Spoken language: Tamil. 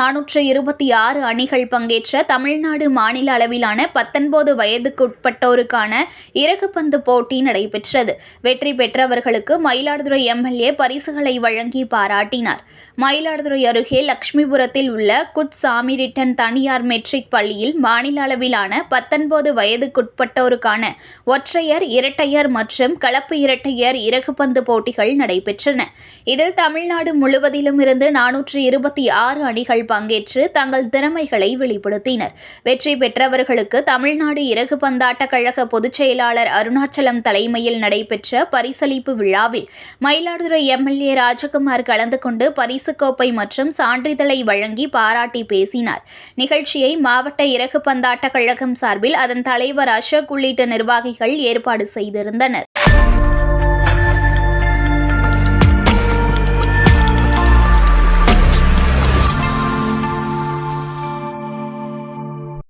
426 அணிகள் பங்கேற்ற தமிழ்நாடு மாநில அளவிலான 19 வயதுக்குட்பட்டோருக்கான இறகுப்பந்து போட்டி நடைபெற்றது. வெற்றி பெற்றவர்களுக்கு மயிலாடுதுறை எம்எல்ஏ பரிசுகளை வழங்கி பாராட்டினார். மயிலாடுதுறை அருகே லட்சுமிபுரத்தில் உள்ள குட்சாமிரிட்டன் தனியார் மெட்ரிக் பள்ளியில் மாநில அளவிலான 19 வயதுக்குட்பட்டோருக்கான ஒற்றையர், இரட்டையர் மற்றும் கலப்பு இரட்டையர் இறகுப்பந்து போட்டிகள் நடைபெற்றன. இதில் தமிழ்நாடு முழுவதிலும் இருந்து 426 அணிகள் பங்கேற்று தங்கள் திறமைகளை வெளிப்படுத்தினர். வெற்றி பெற்றவர்களுக்கு தமிழ்நாடு இறகு பந்தாட்ட கழக பொதுச் செயலாளர் அருணாச்சலம் தலைமையில் நடைபெற்ற பரிசளிப்பு விழாவில் மயிலாடுதுறை எம்எல்ஏ ராஜகுமார் கலந்து கொண்டு பரிசு கோப்பை மற்றும் சான்றிதழை வழங்கி பாராட்டி பேசினார். நிகழ்ச்சியை மாவட்ட இறகு பந்தாட்ட கழகம் சார்பில் அதன் தலைவர் அசோக் உள்ளிட்ட நிர்வாகிகள் ஏற்பாடு செய்திருந்தனர்.